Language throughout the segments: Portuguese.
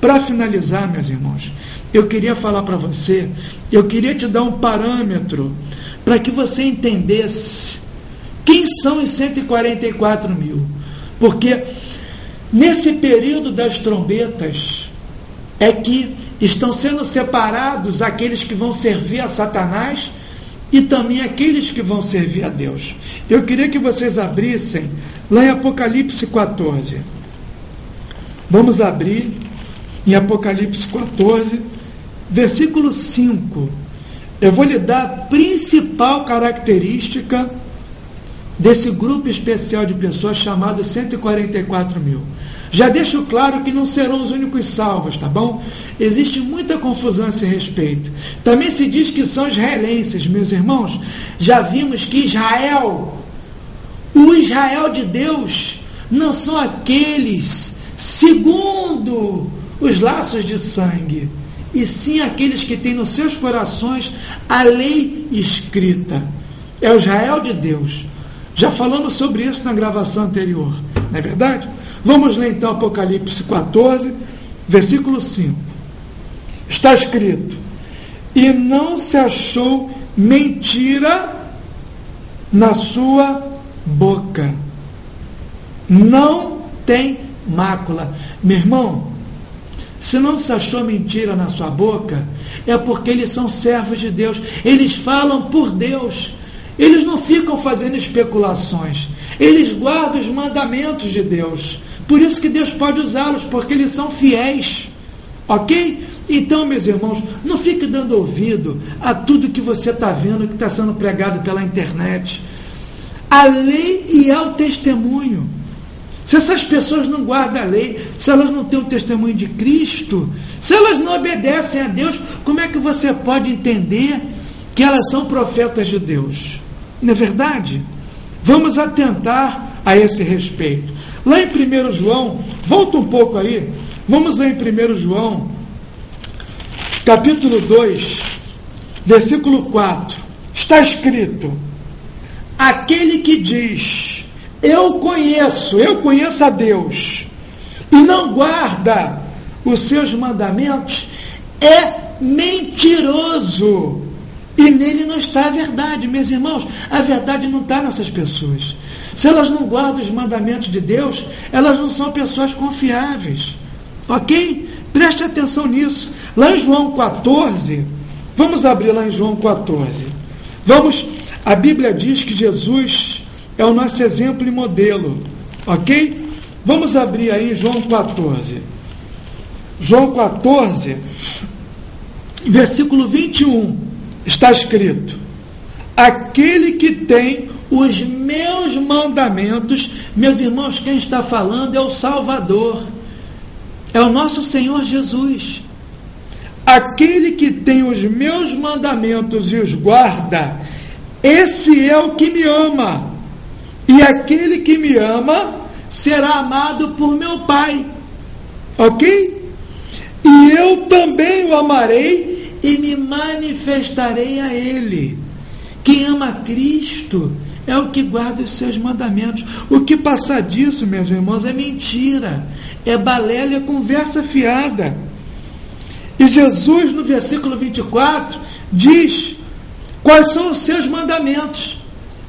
Para finalizar, meus irmãos, eu queria falar para você, eu queria te dar um parâmetro para que você entendesse quem são os 144 mil. Porque nesse período das trombetas é que estão sendo separados aqueles que vão servir a Satanás e também aqueles que vão servir a Deus. Eu queria que vocês abrissem lá em Apocalipse 14. Vamos abrir em Apocalipse 14, versículo 5. Eu vou lhe dar a principal característica desse grupo especial de pessoas chamado 144 mil. Já deixo claro que não serão os únicos salvos, tá bom? Existe muita confusão a esse respeito. Também se diz que são israelenses, meus irmãos. Já vimos que Israel, o Israel de Deus, não são aqueles segundo os laços de sangue, e sim aqueles que têm nos seus corações a lei escrita. É o Israel de Deus. Já falamos sobre isso na gravação anterior, não é verdade? Vamos ler então Apocalipse 14, versículo 5. Está escrito: e não se achou mentira na sua boca. Não tem mácula. Meu irmão, se não se achou mentira na sua boca, é porque eles são servos de Deus. Eles falam por Deus. Eles não ficam fazendo especulações. Eles guardam os mandamentos de Deus. Por isso que Deus pode usá-los, porque eles são fiéis. Ok? Então, meus irmãos, não fique dando ouvido a tudo que você está vendo, que está sendo pregado pela internet. A lei e ao testemunho. Se essas pessoas não guardam a lei, se elas não têm o testemunho de Cristo, se elas não obedecem a Deus, como é que você pode entender que elas são profetas de Deus? Não é verdade? Vamos atentar a esse respeito. Lá em 1 João, volta um pouco aí, vamos lá em 1 João, capítulo 2, versículo 4. Está escrito: aquele que diz, eu conheço a Deus, e não guarda os seus mandamentos, é mentiroso. E nele não está a verdade, meus irmãos. A verdade não está nessas pessoas. Se elas não guardam os mandamentos de Deus, elas não são pessoas confiáveis. Ok? Preste atenção nisso. Lá em João 14, vamos abrir lá em João 14. A Bíblia diz que Jesus é o nosso exemplo e modelo. Ok? Vamos abrir aí em João 14. João 14, versículo 21. Está escrito: aquele que tem os meus mandamentos. Meus irmãos, quem está falando é o Salvador, é o nosso Senhor Jesus. Aquele que tem os meus mandamentos e os guarda, esse é o que me ama, e aquele que me ama será amado por meu Pai. Ok? E eu também o amarei e me manifestarei a Ele. Quem ama Cristo é o que guarda os seus mandamentos. O que passar disso, meus irmãos, é mentira, é balela, é conversa fiada. E Jesus, no versículo 24, diz quais são os seus mandamentos.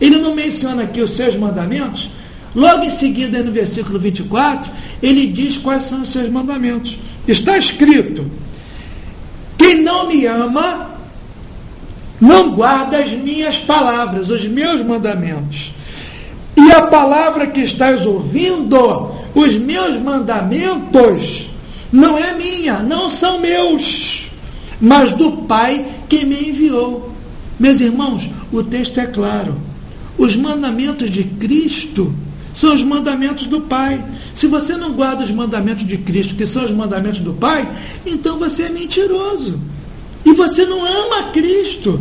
Ele não menciona aqui os seus mandamentos. Logo em seguida, no versículo 24, ele diz quais são os seus mandamentos. Está escrito: quem não me ama, não guarda as minhas palavras, os meus mandamentos. E a palavra que estás ouvindo, os meus mandamentos, não é minha, não são meus, mas do Pai que me enviou. Meus irmãos, o texto é claro. Os mandamentos de Cristo são os mandamentos do Pai. Se você não guarda os mandamentos de Cristo, que são os mandamentos do Pai, então você é mentiroso. E você não ama Cristo.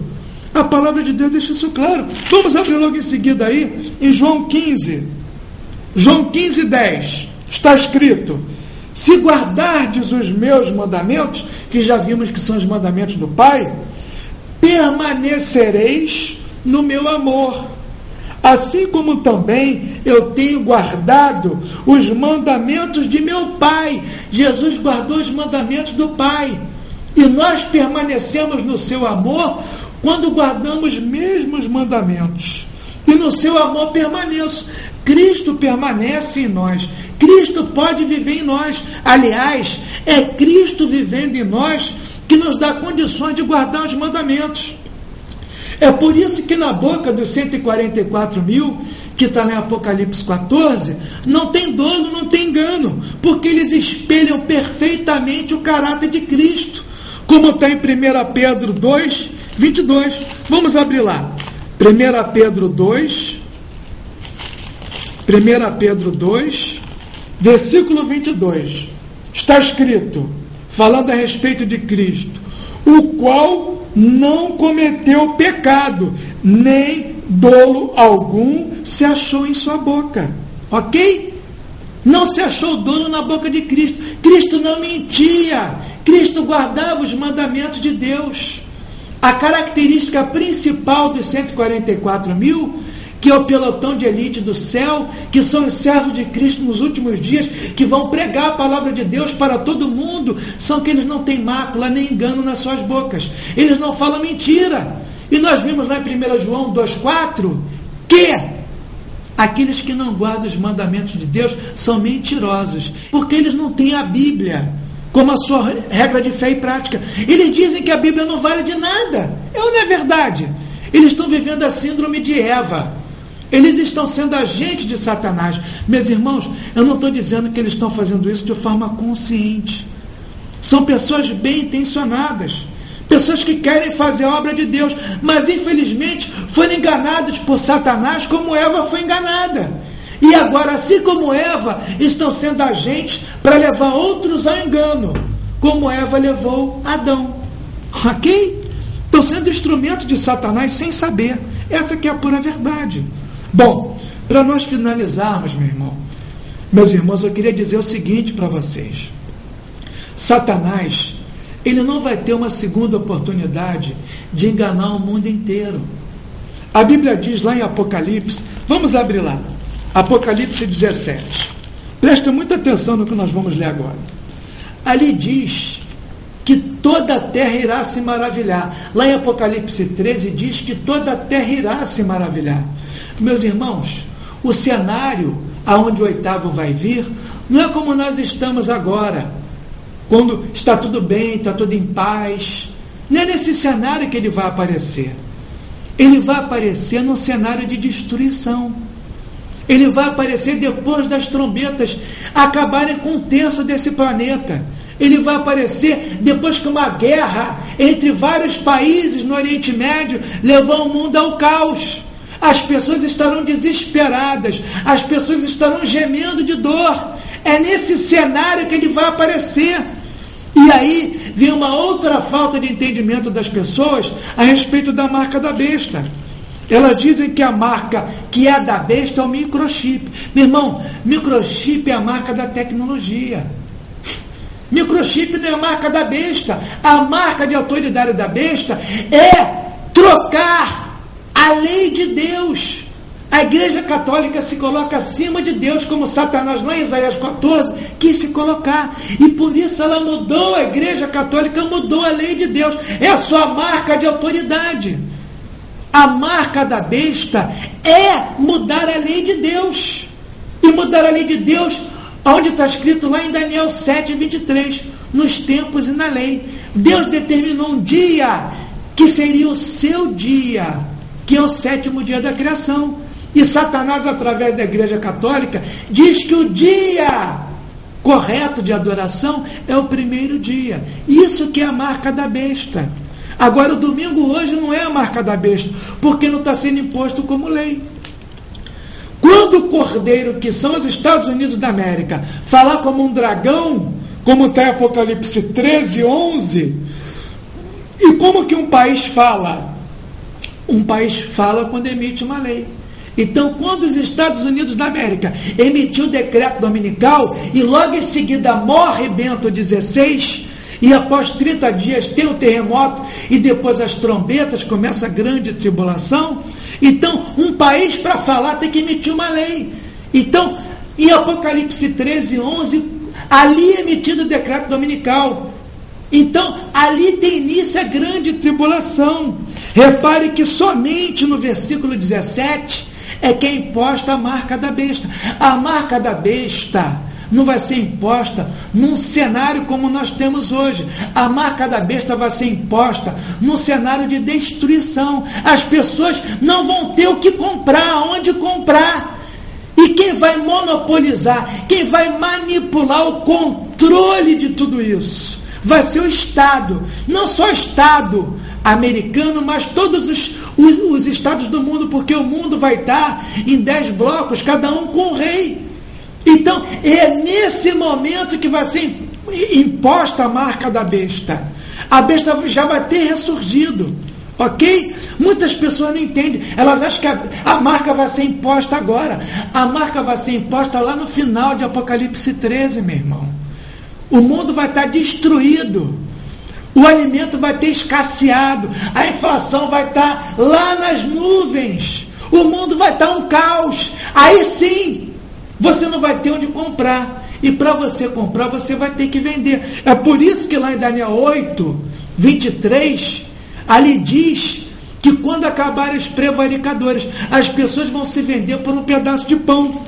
A palavra de Deus deixa isso claro. Vamos abrir logo em seguida aí, em João 15. João 15, 10. Está escrito: se guardardes os meus mandamentos, que já vimos que são os mandamentos do Pai, permanecereis no meu amor, assim como também eu tenho guardado os mandamentos de meu Pai. Jesus guardou os mandamentos do Pai. E nós permanecemos no seu amor quando guardamos os mesmos mandamentos. E no seu amor permaneço. Cristo permanece em nós. Cristo pode viver em nós. Aliás, é Cristo vivendo em nós que nos dá condições de guardar os mandamentos. É por isso que na boca dos 144 mil, que está em Apocalipse 14, não tem dolo, não tem engano, porque eles espelham perfeitamente o caráter de Cristo, como está em 1 Pedro 2, 22. Vamos abrir lá. 1 Pedro 2, versículo 22. Está escrito, falando a respeito de Cristo, o qual não cometeu pecado, nem dolo algum se achou em sua boca. Ok? Não se achou dolo na boca de Cristo. Cristo não mentia. Cristo guardava os mandamentos de Deus. A característica principal dos 144 mil, que é o pelotão de elite do céu, que são os servos de Cristo nos últimos dias, que vão pregar a palavra de Deus para todo mundo, são que eles não têm mácula nem engano nas suas bocas. Eles não falam mentira. E nós vimos lá em 1 João 2,4 que aqueles que não guardam os mandamentos de Deus são mentirosos, porque eles não têm a Bíblia como a sua regra de fé e prática. Eles dizem que a Bíblia não vale de nada. Ou não é verdade? Eles estão vivendo a síndrome de Eva. Eles estão sendo agentes de Satanás. Meus irmãos, eu não estou dizendo que eles estão fazendo isso de forma consciente. São pessoas bem intencionadas, pessoas que querem fazer a obra de Deus, mas infelizmente foram enganados por Satanás como Eva foi enganada. E agora, assim como Eva, estão sendo agentes para levar outros ao engano, como Eva levou Adão. Ok? Estão sendo instrumentos de Satanás sem saber. Essa que é a pura verdade. Bom, para nós finalizarmos, meus irmãos, eu queria dizer o seguinte para vocês. Satanás, ele não vai ter uma segunda oportunidade de enganar o mundo inteiro. A Bíblia diz lá em Apocalipse, vamos abrir lá, Apocalipse 17. Presta muita atenção no que nós vamos ler agora. Ali diz que toda a terra irá se maravilhar. Lá em Apocalipse 13 diz que toda a terra irá se maravilhar. Meus irmãos, o cenário aonde o oitavo vai vir não é como nós estamos agora, quando está tudo bem, está tudo em paz. Não é nesse cenário que ele vai aparecer. Ele vai aparecer num cenário de destruição. Ele vai aparecer depois das trombetas acabarem com o terço desse planeta. Ele vai aparecer depois que uma guerra entre vários países no Oriente Médio levou o mundo ao caos. As pessoas estarão desesperadas, as pessoas estarão gemendo de dor. É nesse cenário que ele vai aparecer. E aí vem uma outra falta de entendimento das pessoas a respeito da marca da besta. Elas dizem que a marca que é da besta é o microchip. Meu irmão, microchip é a marca da tecnologia. Microchip não é a marca da besta. A marca de autoridade da besta é trocar a lei de Deus. A Igreja Católica se coloca acima de Deus, como Satanás lá em Isaías 14 quis se colocar. E por isso ela mudou, a Igreja Católica mudou a lei de Deus. É a sua marca de autoridade. A marca da besta é mudar a lei de Deus. E mudar a lei de Deus, onde está escrito lá em Daniel 7:23, nos tempos e na lei. Deus determinou um dia que seria o seu dia, que é o 7º dia da criação. E Satanás, através da Igreja Católica, diz que o dia correto de adoração é o 1º dia. Isso que é a marca da besta. Agora, o domingo hoje não é a marca da besta, porque não está sendo imposto como lei. Quando o cordeiro, que são os Estados Unidos da América, falar como um dragão, como está em Apocalipse 13:11, e como que um país fala? Um país fala quando emite uma lei. Então, quando os Estados Unidos da América emitiu o decreto dominical, e logo em seguida morre Bento XVI, e após 30 dias tem o terremoto, e depois as trombetas, começa a grande tribulação, Então, um país para falar tem que emitir uma lei. Então, em Apocalipse 13, 11, ali é emitido o decreto dominical. Então, ali tem início a grande tribulação. Repare que somente no versículo 17 é que é imposta a marca da besta. A marca da besta não vai ser imposta num cenário como nós temos hoje. A marca da besta vai ser imposta num cenário de destruição. As pessoas não vão ter o que comprar, onde comprar. E quem vai monopolizar, quem vai manipular o controle de tudo isso, vai ser o Estado. Não só o Estado americano, mas todos os estados do mundo, porque o mundo vai estar em 10 blocos, cada um com um rei. Então, é nesse momento que vai ser imposta a marca da besta. A besta já vai ter ressurgido, ok? Muitas pessoas não entendem, elas acham que a marca vai ser imposta agora. A marca vai ser imposta lá no final de Apocalipse 13, meu irmão. O mundo vai estar destruído, o alimento vai ter escasseado, a inflação vai estar lá nas nuvens, o mundo vai estar um caos. Aí sim, você não vai ter onde comprar. E para você comprar, você vai ter que vender. É por isso que lá em Daniel 8, 23, ali diz que quando acabarem os prevaricadores, as pessoas vão se vender por um pedaço de pão.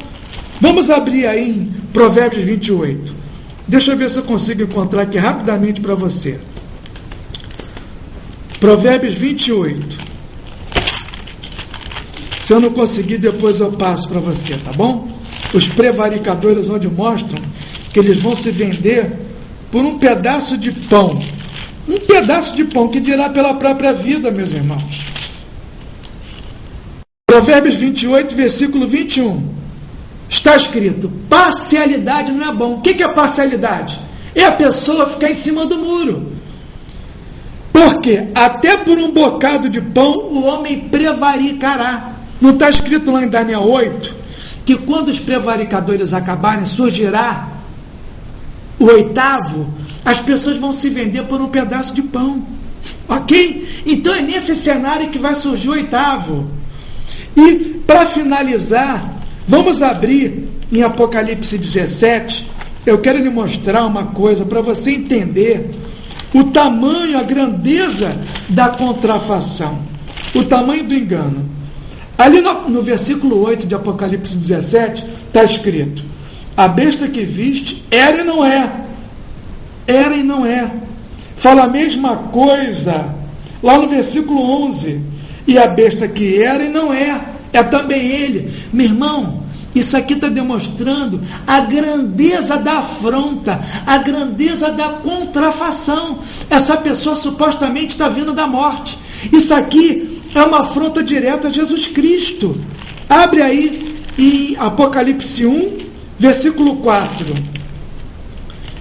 Vamos abrir aí em Provérbios 28. Deixa eu ver se eu consigo encontrar aqui rapidamente para você. Provérbios 28. Se eu não conseguir, depois eu passo para você, tá bom? Os prevaricadores, onde mostram que eles vão se vender por um pedaço de pão. Um pedaço de pão, que dirá pela própria vida, meus irmãos. Provérbios 28, versículo 21. Está escrito: parcialidade não é bom. O que é parcialidade? É a pessoa ficar em cima do muro. Porque até por um bocado de pão o homem prevaricará. Não está escrito lá em Daniel 8 que quando os prevaricadores acabarem, surgirá o 8º, as pessoas vão se vender por um pedaço de pão, ok? Então é nesse cenário que vai surgir o 8º. E para finalizar, vamos abrir em Apocalipse 17. Eu quero lhe mostrar uma coisa para você entender o tamanho, a grandeza da contrafação, o tamanho do engano. Ali no versículo 8 de Apocalipse 17, está escrito: a besta que viste era e não é. Era e não é. Fala a mesma coisa lá no versículo 11. E a besta que era e não é, é também ele. Meu irmão, isso aqui está demonstrando a grandeza da afronta, a grandeza da contrafação. Essa pessoa supostamente está vindo da morte. Isso aqui é uma afronta direta a Jesus Cristo. Abre aí em Apocalipse 1, versículo 4.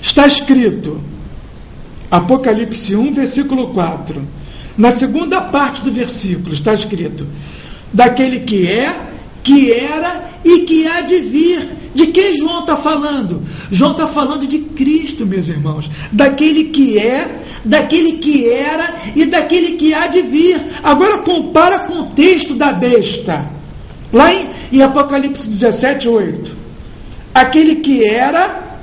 Está escrito, Apocalipse 1, versículo 4. Na segunda parte do versículo está escrito: daquele que é, que era e que há de vir. De quem João está falando? João está falando de Cristo, meus irmãos. Daquele que é, daquele que era e daquele que há de vir. Agora compara com o texto da besta. Lá em Apocalipse 17, 8. Aquele que era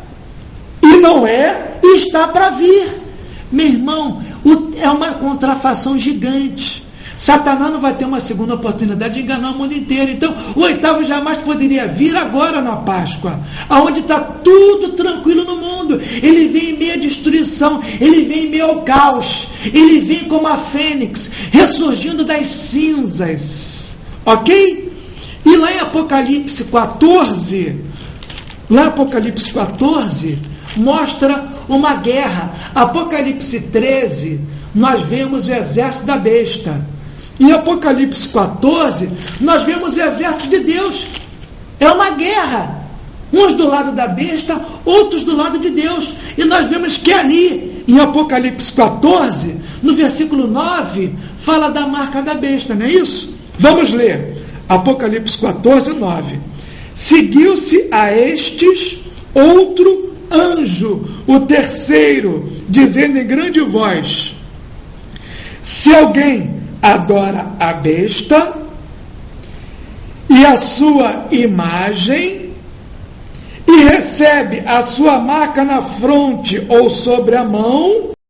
e não é e está para vir. Meu irmão, é uma contrafação gigante. Satanás não vai ter uma segunda oportunidade de enganar o mundo inteiro. Então, o 8º jamais poderia vir agora na Páscoa, aonde está tudo tranquilo no mundo. Ele vem em meio à destruição, ele vem em meio ao caos, ele vem como a fênix, ressurgindo das cinzas. Ok? E lá em Apocalipse 14, mostra uma guerra. Apocalipse 13, nós vemos o exército da besta. Em Apocalipse 14, nós vemos o exército de Deus. É uma guerra. Uns do lado da besta, outros do lado de Deus. E nós vemos que ali, em Apocalipse 14, no versículo 9, fala da marca da besta, não é isso? Vamos ler. Apocalipse 14, 9. Seguiu-se a estes outro anjo, o terceiro, dizendo em grande voz: se alguém adora a besta e a sua imagem, e recebe a sua marca na fronte ou sobre a mão,